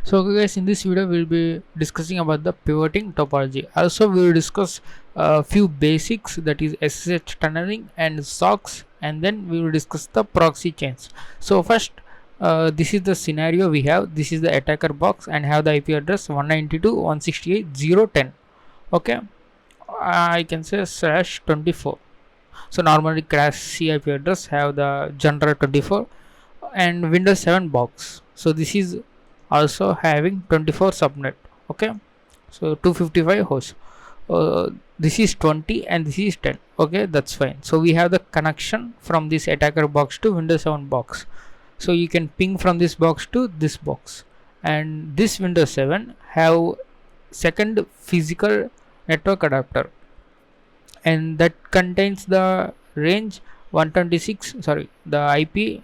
So okay guys, in this video we'll be discussing about the pivoting topology. Also we will discuss a few basics, that is SSH tunneling and socks, and then we will discuss the proxy chains. So first, this is the scenario we have. This is the attacker box and have the IP address 192.168.0.10. Okay, I can say /24. So normally crash C IP address have the general 24 and Windows 7 box. So this is also having 24 subnet. Okay, so 255 hosts. This is 20 and this is 10. Okay, that's fine. So we have the connection from this attacker box to Windows 7 box. So you can ping from this box to this box, and this Windows 7 have second physical network adapter, and that contains the range 126, sorry, the IP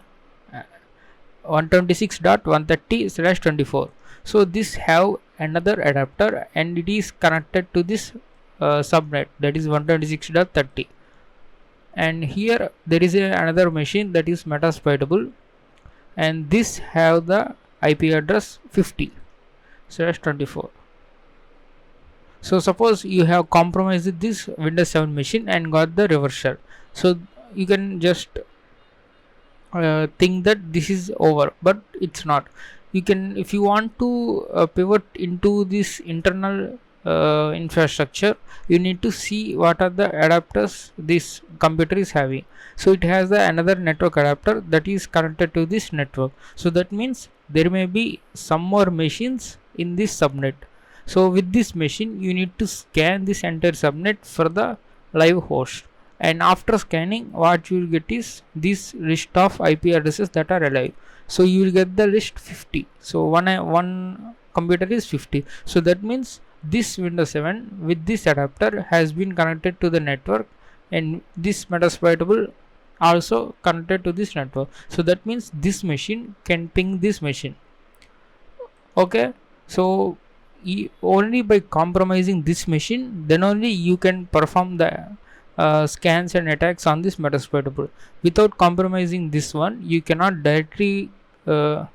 126.130/24. So this have another adapter and it is connected to this subnet, that is 126.30. And here there is another machine that is metasploitable, and this have the IP address 50/24. So suppose you have compromised this Windows 7 machine and got the reversal. So you can just think that this is over, but it's not. You can, if you want to pivot into this internal infrastructure, you need to see what are the adapters this computer is having. So it has the another network adapter that is connected to this network. So that means there may be some more machines in this subnet. So with this machine you need to scan this entire subnet for the live host, and after scanning what you will get is this list of IP addresses that are alive. So you will get the list 50. So one computer is 50. So that means this Windows 7 with this adapter has been connected to the network, and this metasploitable also connected to this network. So that means this machine can ping this machine. Okay, so only by compromising this machine, then only you can perform the scans and attacks on this metasploitable. Without compromising this one, you cannot directly uh,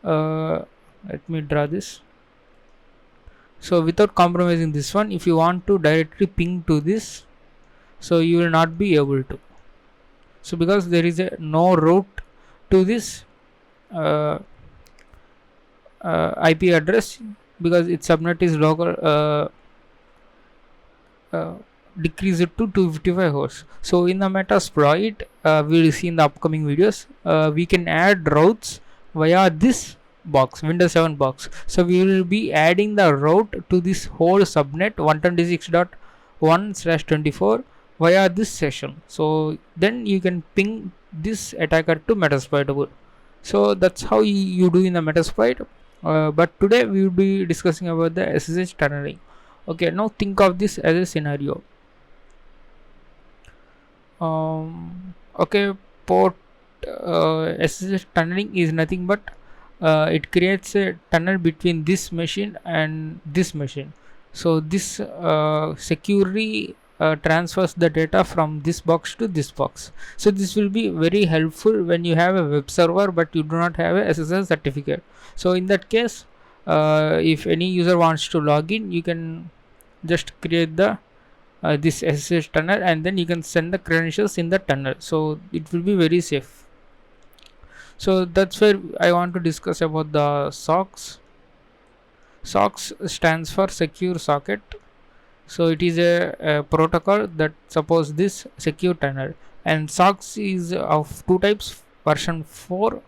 let me draw this. So without compromising this one, if you want to directly ping to this, so you will not be able to. So because there is no route to this uh, IP address, because its subnet is local, decrease it to 255 hosts. So in the Metasploit, we will see in the upcoming videos, we can add routes via this box, Windows 7 box. So we will be adding the route to this whole subnet 126.1/24 via this session. So then you can ping this attacker to Metasploitable. So that's how you do in the Metasploit. But today we will be discussing about the SSH tunneling. Okay, now think of this as a scenario. Okay, port SSH tunneling is nothing but it creates a tunnel between this machine and this machine. So this securely transfers the data from this box to this box. So this will be very helpful when you have a web server but you do not have a SSL certificate. So in that case, if any user wants to log in, you can just create the this SSH tunnel, and then you can send the credentials in the tunnel. So it will be very safe. So that's where I want to discuss about the socks. Socks stands for secure socket. So it is a protocol that supports this secure tunnel, and socks is of two types, version 4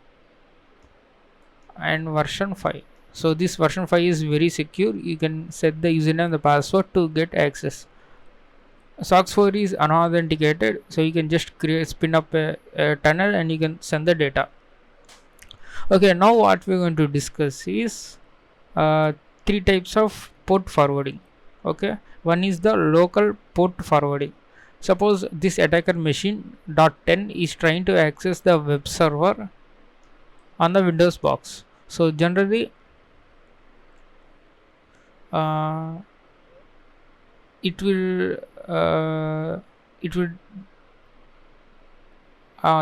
and version 5. So this version 5 is very secure. You can set the username and the password to get access. SOCKS 4 is unauthenticated, so you can just spin up a tunnel and you can send the data. Okay, now what we're going to discuss is three types of port forwarding. Okay, one is the local port forwarding. Suppose this attacker machine .10 is trying to access the web server on the Windows box. So generally it will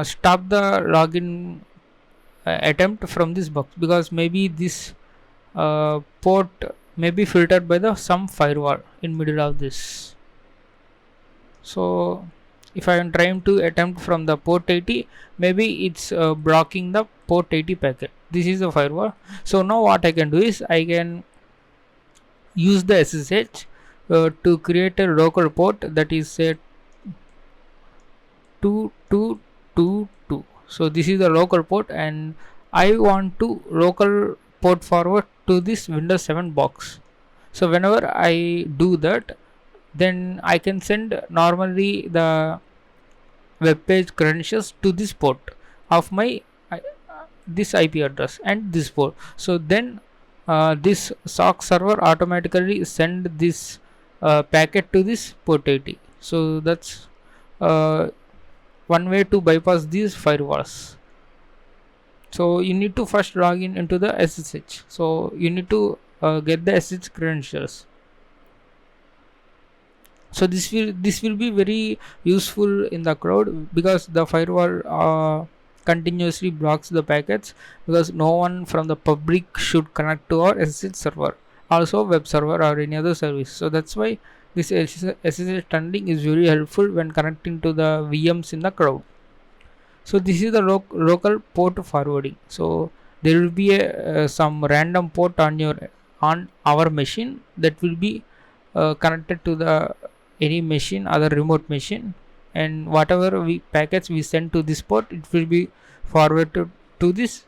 stop the login attempt from this box, because maybe this port may be filtered by the some firewall in middle of this. So if I am trying to attempt from the port 80, maybe it's blocking the port 80 packet. This is the firewall. So now what I can do is I can use the SSH to create a local port, that is say 2222. So this is the local port, and I want to local port forward to this Windows 7 box. So whenever I do that, then I can send normally the web page credentials to this port of my this IP address and this port. So then this SOC server automatically send this packet to this port 80. So that's one way to bypass these firewalls. So you need to first log in into the SSH. So you need to get the SSH credentials. So this will be very useful in the cloud, because the firewall continuously blocks the packets, because no one from the public should connect to our SSH server, also web server or any other service. So that's why this SSH tunneling is very helpful when connecting to the VMs in the cloud. So this is the local port forwarding. So there will be some random port on our machine that will be connected to the any machine, other remote machine, and whatever packets we send to this port, it will be forwarded to this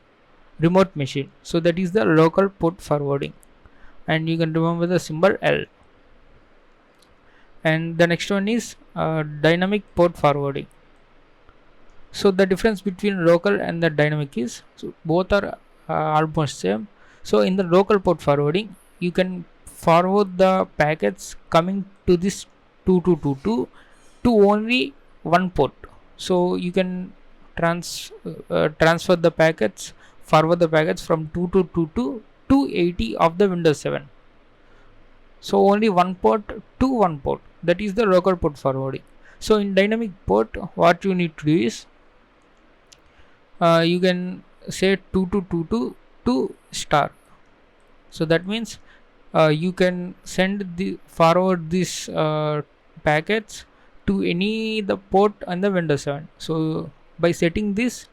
remote machine. So that is the local port forwarding, and you can remember the symbol L. And the next one is dynamic port forwarding. So the difference between local and the dynamic is, so both are almost same. So in the local port forwarding, you can forward the packets coming to this 2222 to only one port. So you can transfer the packets, forward the packets from 2222 to 80 of the Windows 7. So only one port to one port, that is the local port forwarding. So in dynamic port, what you need to do is you can say 2222 to star. So that means you can forward these packets to any the port on the Windows 7. So by setting this,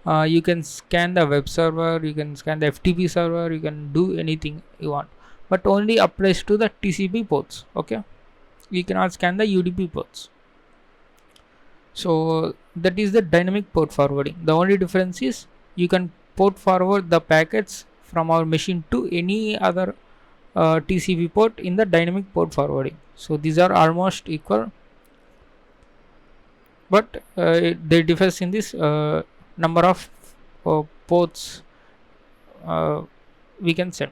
you can scan the web server, you can scan the FTP server, you can do anything you want, but only applies to the TCP ports. Okay, you cannot scan the UDP ports. So that is the dynamic port forwarding. The only difference is you can port forward the packets from our machine to any other TCP port in the dynamic port forwarding. So these are almost equal, but they differs in this number of ports we can send.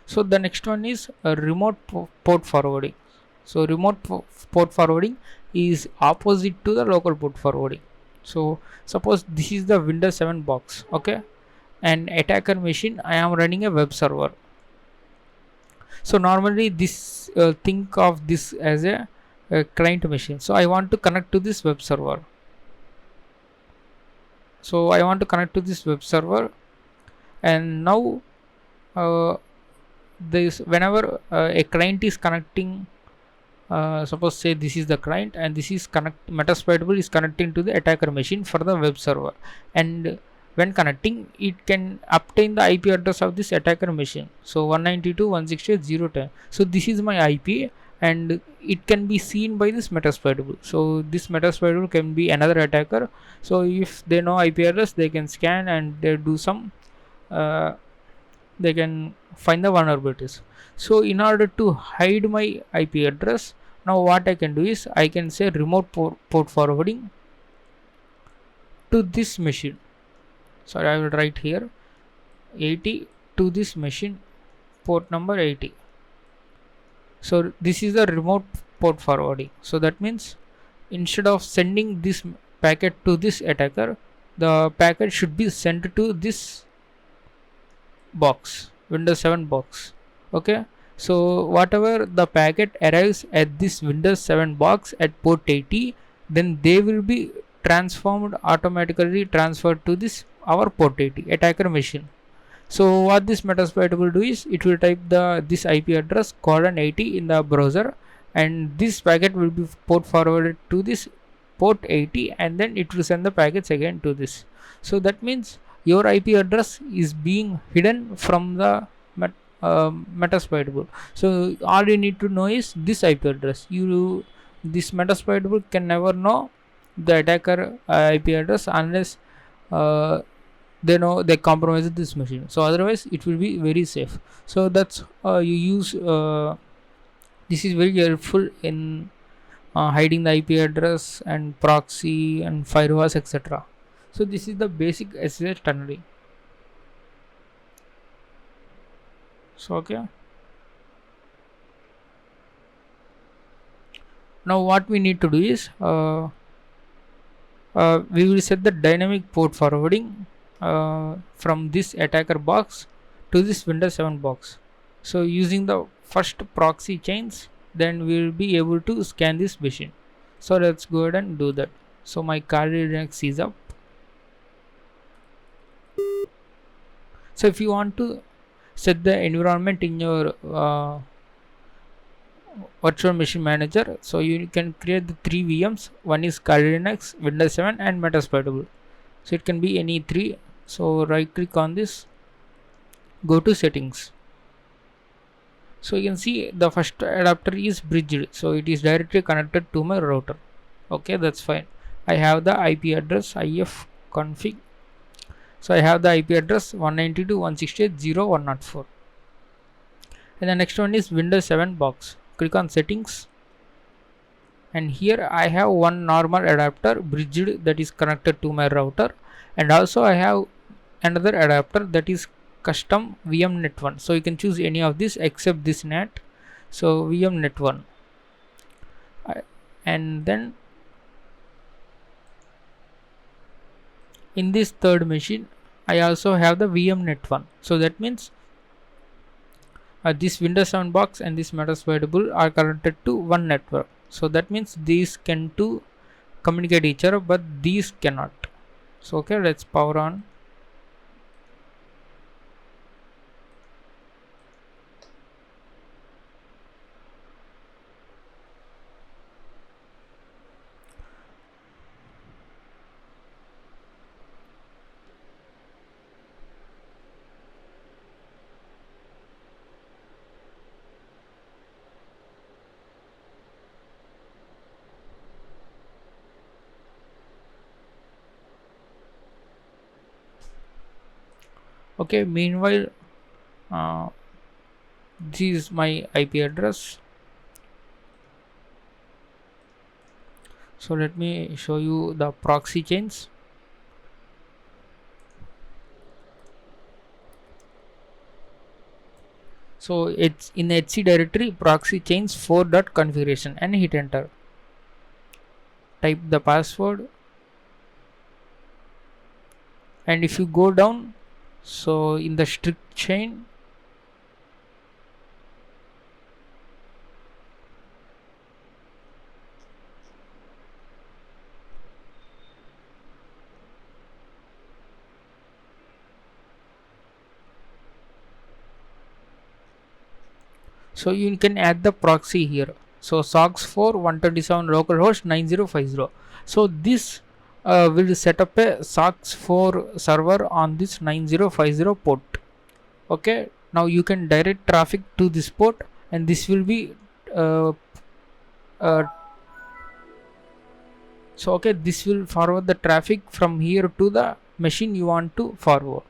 So the next one is remote port forwarding. So remote port forwarding is opposite to the local port forwarding. So suppose this is the Windows 7 box, okay, and attacker machine, I am running a web server. So normally this think of this as a client machine. So I want to connect to this web server. So I want to connect to this web server, and now this whenever a client is connecting, suppose say this is the client and this is Metasploitable is connecting to the attacker machine for the web server, and when connecting it can obtain the IP address of this attacker machine. So 192.168.0.10. So this is my IP, and it can be seen by this Metasploitable. So this Metasploitable can be another attacker. So if they know IP address, they can scan and they do some they can find the vulnerabilities. So in order to hide my IP address, now what I can do is I can say remote port forwarding to this machine. Sorry, I will write here 80 to this machine, port number 80. So this is the remote port forwarding. So that means instead of sending this packet to this attacker, the packet should be sent to this box, Windows 7 box. Okay, so whatever the packet arrives at this Windows 7 box at port 80, then they will be automatically transferred to this our port 80 attacker machine. So what this Metasploit will do is it will type this IP address colon 80 in the browser, and this packet will be port forwarded to this port 80, and then it will send the packets again to this. So that means your IP address is being hidden from the Metasploitable. So all you need to know is this IP address. This Metasploitable can never know the attacker IP address unless uh, they know they compromise this machine. So otherwise it will be very safe. So that's you use this is very helpful in hiding the IP address and proxy and firewalls, etc. So this is the basic SSH tunneling. So okay, now what we need to do is we will set the dynamic port forwarding from this attacker box to this Windows 7 box. So using the first proxy chains, then we will be able to scan this machine. So let's go ahead and do that. So my Kali Linux is up. So if you want to set the environment in your virtual machine manager, so you can create the three VMs. One is Kali Linux, Windows 7 and Metasploitable. So it can be any three. So right click on this, go to settings. So you can see the first adapter is bridged, so it is directly connected to my router. Okay, that's fine. I have the IP address if config. So I have the IP address 192.168.0.104, and the next one is Windows 7 box. Click on settings, and here I have one normal adapter bridged that is connected to my router, and also I have another adapter that is custom VM net 1. So you can choose any of this except this NAT. So VM net 1, and then in this third machine I also have the VM net 1. So that means this Windows 7 box and this Metasploitable are connected to one network. So that means these can to communicate each other, but these cannot. So okay, let's power on. Okay, meanwhile this is my IP address. So let me show you the proxy chains. So it's in etc directory proxy chains 4.configuration and hit enter. Type the password, and if you go down, so in the strict chain, so you can add the proxy here. So SOCKS4 127 localhost 9050. So this will set up a SOCKS4 server on this 9050 port. Okay, now you can direct traffic to this port, and this will be uh, uh, so okay, this will forward the traffic from here to the machine you want to forward.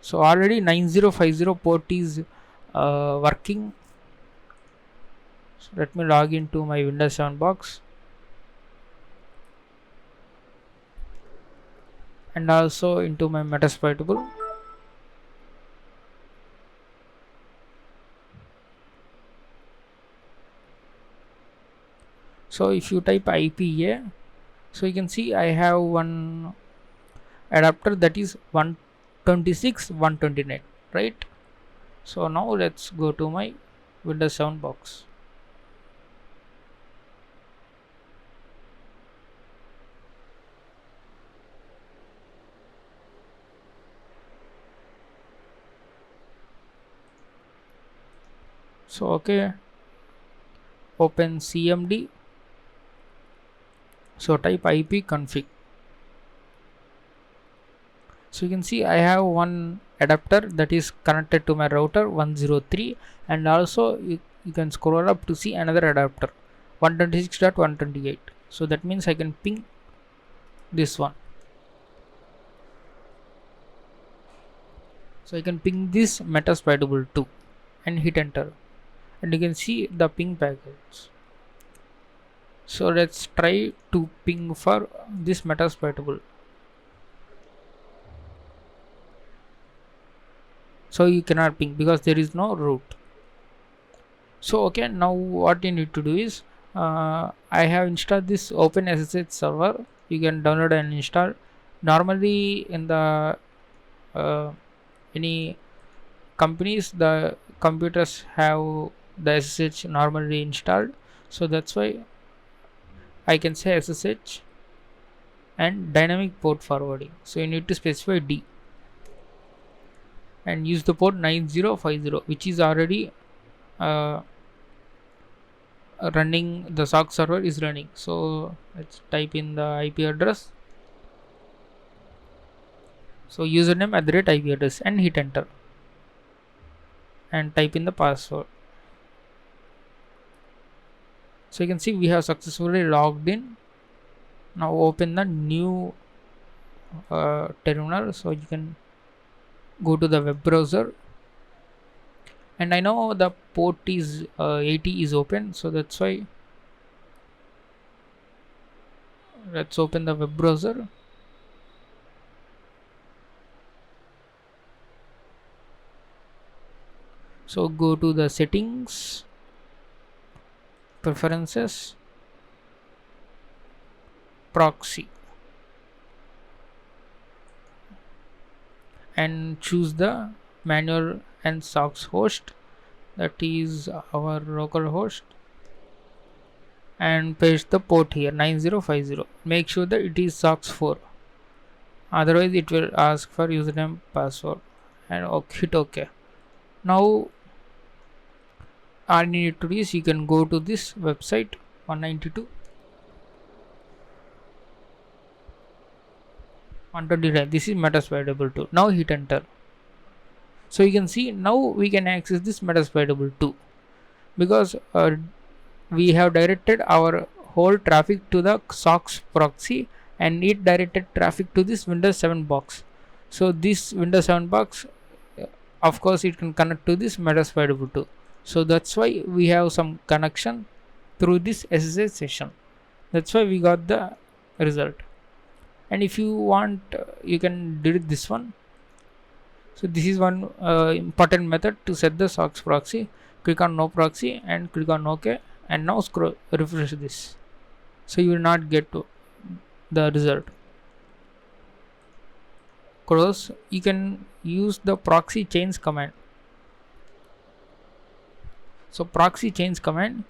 So already 9050 port is working. So let me log into my Windows 7 box, and also into my Metasploitable. So if you type IPA, so you can see I have one adapter that is 126.129, right? So now let's go to my Windows 7 box. So okay, open cmd. So type ipconfig. So you can see I have one adapter that is connected to my router 103, and also you can scroll up to see another adapter 126.128. so that means I can ping this one. So I can ping this Metasploitable 2 and hit enter, and you can see the ping packets. So let's try to ping for this Metasploitable. So you cannot ping because there is no root. So okay, now what you need to do is I have installed this OpenSSH server. You can download and install. Normally in the any companies, the computers have the SSH normally installed, so that's why I can say SSH and dynamic port forwarding. So you need to specify D and use the port 9050, which is already uh, running. The SOC server is running. So let's type in the IP address. So username @ IP address and hit enter, and type in the password. So you can see we have successfully logged in. Now open the new terminal. So you can go to the web browser, and I know the port is 80 is open, so that's why let's open the web browser. So go to the settings, preferences, proxy, and choose the manual and SOCKS host, that is our local host, and paste the port here 9050. Make sure that it is SOCKS 4, otherwise it will ask for username password, and hit OK. Now all you need to do is you can go to this website 192 129. This is Metasploitable 2. Now hit enter. So you can see now we can access this Metasploitable 2 because we have directed our whole traffic to the SOCKS proxy, and it directed traffic to this Windows 7 box. So this Windows 7 box, of course it can connect to this Metasploitable 2. So that's why we have some connection through this SSH session. That's why we got the result. And if you want, you can delete this one. So this is one important method to set the SOCKS proxy. Click on no proxy and click on OK, and now scroll refresh this. So you will not get to the result. Close. You can use the proxy chains command. So proxy chains command,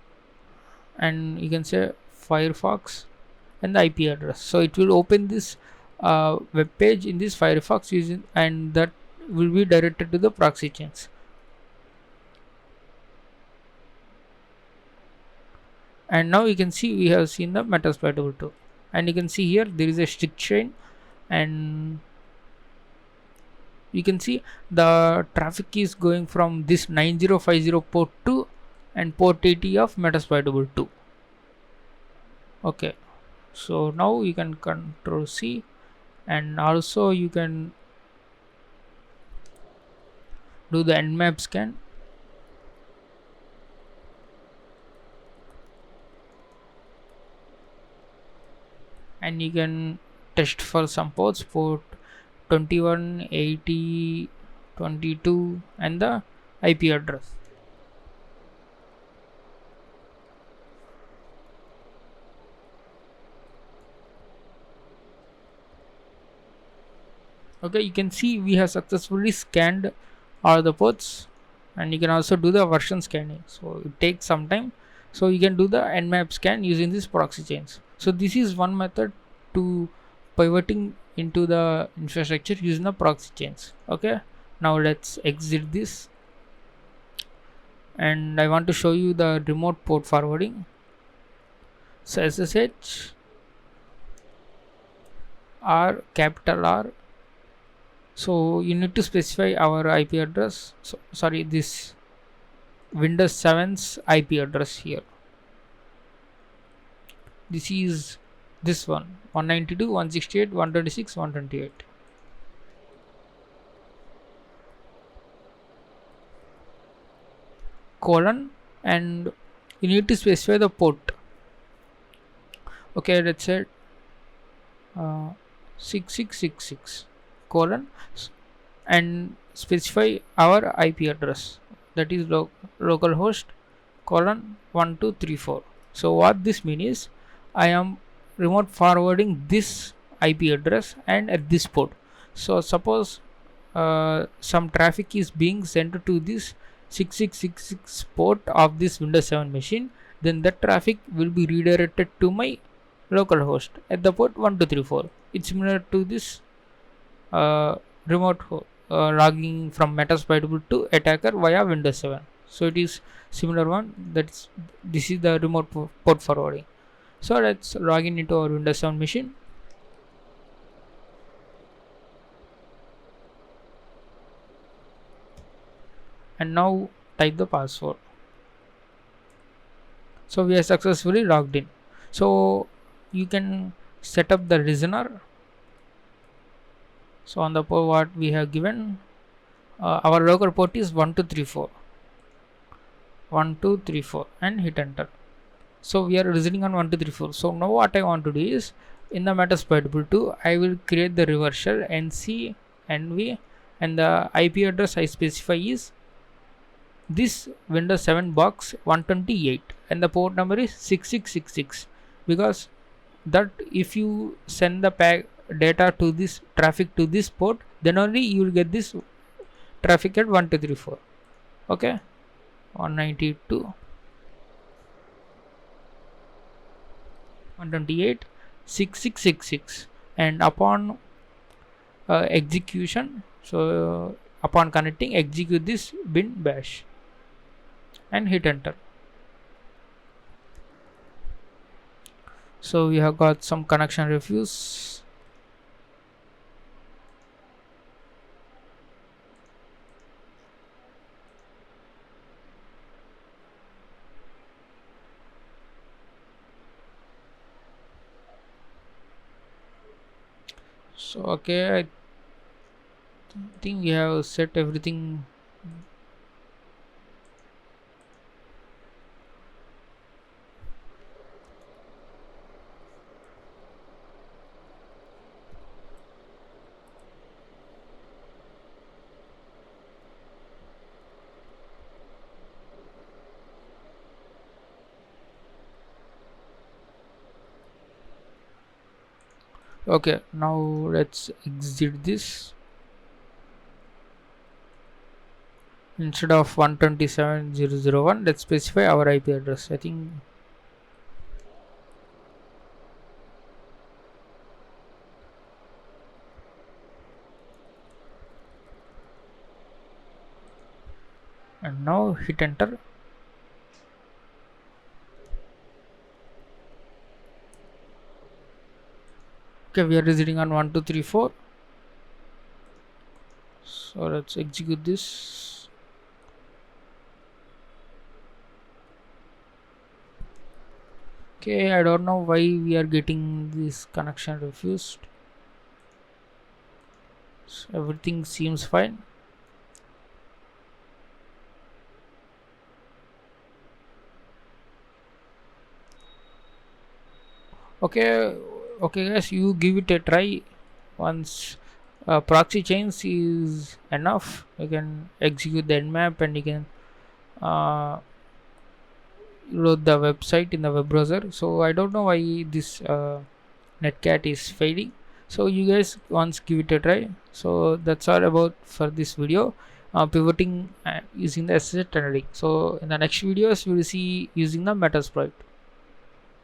and you can say Firefox and the IP address. So it will open this web page in this Firefox using, and that will be directed to the proxy chains. And now you can see we have seen the Metasploitable 2, and you can see here there is a stick chain, and you can see the traffic is going from this 9050 port 2 and port 80 of Metasploitable 2. Okay, so now you can Control C, and also you can do the Nmap scan, and you can test for some ports, port 21, 80, 22, and the IP address. Okay, you can see we have successfully scanned all the ports, and you can also do the version scanning. So it takes some time. So you can do the Nmap scan using this proxy chains. So this is one method to pivoting into the infrastructure using the proxy chains. Okay, now let's exit this, and I want to show you the remote port forwarding. So SSH R, capital R. So you need to specify our IP address. So sorry, this Windows 7's IP address here. This is this one, 192.168.126.128. colon, and you need to specify the port. Okay, let's say 6666 colon and specify our IP address, that is localhost colon 1234. So what this means is I am remote forwarding this IP address and at this port. So suppose some traffic is being sent to this 6666 port of this Windows 7 machine, then that traffic will be redirected to my localhost at the port 1234. It's similar to this remote logging from Metasploitable to attacker via Windows 7. So it is similar one. This is the remote port forwarding. So let's log in into our Windows 7 machine. And now type the password. So we are successfully logged in. So you can set up the listener. So on the port what we have given, our local port is 1234 and hit enter. So we are listening on 1234. So now what I want to do is, in the Metasploitable 2 I will create the reverse shell nc nv, and the IP address I specify is this Windows 7 box 128 and the port number is 6666, because that if you send the data to this traffic to this port, then only you will get this traffic at 1234. Okay, 192 128 6666, and upon execution, so upon connecting, execute this bin bash and hit enter. So we have got some connection refuse. So okay, I think we have set everything. Okay, now let's exit this. Instead of 127.0.0.1, let's specify our IP address. I think and now hit enter. Okay, we are visiting on 1234. So let's execute this. Okay, I don't know why we are getting this connection refused. So everything seems fine. Okay guys, you give it a try. Once proxy chains is enough, you can execute the nmap and you can load the website in the web browser. So I don't know why this netcat is failing. So you guys once give it a try. So that's all about for this video, pivoting using the SSH tunneling. So in the next videos we will see using the Metasploit.